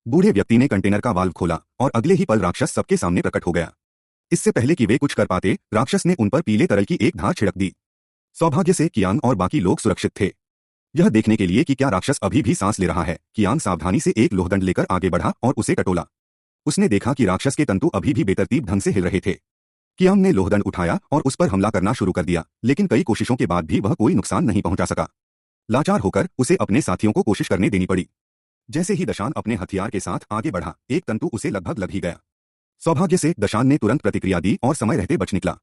बूढ़े व्यक्ति ने कंटेनर का वाल्व खोला और अगले ही पल राक्षस सबके सामने प्रकट हो गया। इससे पहले कि वे कुछ कर पाते, राक्षस ने उन पर पीले तरल की एक धार छिड़क दी। सौभाग्य से कियांग और बाकी लोग सुरक्षित थे। यह देखने के लिए कि क्या राक्षस अभी भी सांस ले रहा है, कियांग सावधानी से एक लोहदंड लेकर आगे बढ़ा और उसे टटोला। उसने देखा कि राक्षस के तंतु अभी भी बेतरतीब ढंग से हिल रहे थे। कियांग ने लोहदंड उठाया और उस पर हमला करना शुरू कर दिया, लेकिन कई कोशिशों के बाद भी वह कोई नुकसान नहीं पहुंचा सका। लाचार होकर उसे अपने साथियों को कोशिश करने देनी पड़ी। जैसे ही दशान अपने हथियार के साथ आगे बढ़ा, एक तंतु उसे लगभग लग ही गया। सौभाग्य से दशान ने तुरंत प्रतिक्रिया दी और समय रहते बच निकला।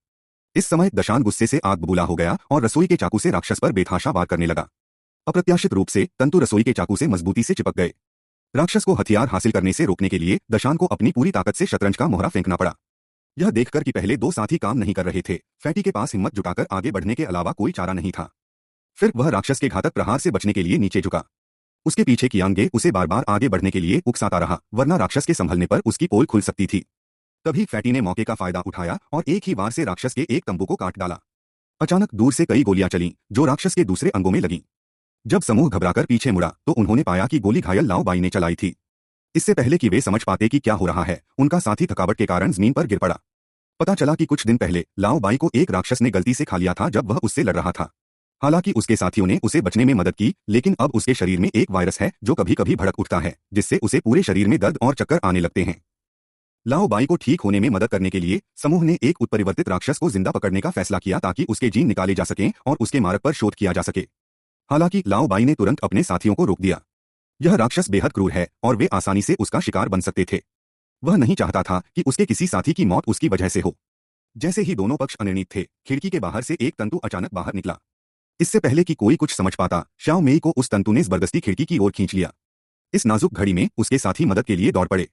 इस समय दशान गुस्से से आग बबूला हो गया और रसोई के चाकू से राक्षस पर बेतहाशा वार करने लगा। अप्रत्याशित रूप से तंतु रसोई के चाकू से मजबूती से चिपक गए। राक्षस को हथियार हासिल करने से रोकने के लिए दशान को अपनी पूरी ताकत से शतरंज का मोहरा फेंकना पड़ा। यह देखकर कि पहले दो साथी काम नहीं कर रहे थे, फैटी के पास हिम्मत जुटाकर आगे बढ़ने के अलावा कोई चारा नहीं था। फिर वह राक्षस के घातक प्रहार से बचने के लिए नीचे झुका। उसके पीछे कियांगे उसे बार बार आगे बढ़ने के लिए उकसाता रहा, वरना राक्षस के संभलने पर उसकी पोल खुल सकती थी। तभी फैटी ने मौके का फायदा उठाया और एक ही वार से राक्षस के एक तंबू को काट डाला। अचानक दूर से कई गोलियां चलीं, जो राक्षस के दूसरे अंगों में लगीं। जब समूह घबराकर पीछे मुड़ा तो उन्होंने पाया कि गोली घायल लाओ बाई ने चलाई थी। इससे पहले कि वे समझ पाते कि क्या हो रहा है, उनका साथी थकावट के कारण जमीन पर गिर पड़ा। पता चला कि कुछ दिन पहले लाओ बाई को एक राक्षस ने गलती से खा लिया था जब वह उससे लड़ रहा था। हालांकि उसके साथियों ने उसे बचने में मदद की, लेकिन अब उसके शरीर में एक वायरस है जो कभी कभी भड़क उठता है, जिससे उसे पूरे शरीर में दर्द और चक्कर आने लगते हैं। लाओ बाई को ठीक होने में मदद करने के लिए समूह ने एक उत्परिवर्तित राक्षस को जिंदा पकड़ने का फैसला किया ताकि उसके जीन निकाले जा सकें और उसके मार्ग पर शोध किया जा सके। हालांकि लाओ बाई ने तुरंत अपने साथियों को रोक दिया। यह राक्षस बेहद क्रूर है और वे आसानी से उसका शिकार बन सकते थे। वह नहीं चाहता था कि उसके किसी साथी की मौत उसकी वजह से हो। जैसे ही दोनों पक्ष अनिर्णित थे, खिड़की के बाहर से एक तंतु अचानक बाहर निकला। इससे पहले कि कोई कुछ समझ पाता, श्याओ मेई को उस तंतु ने जबरदस्ती खिड़की की ओर खींच लिया। इस नाजुक घड़ी में उसके साथी मदद के लिए दौड़ पड़े।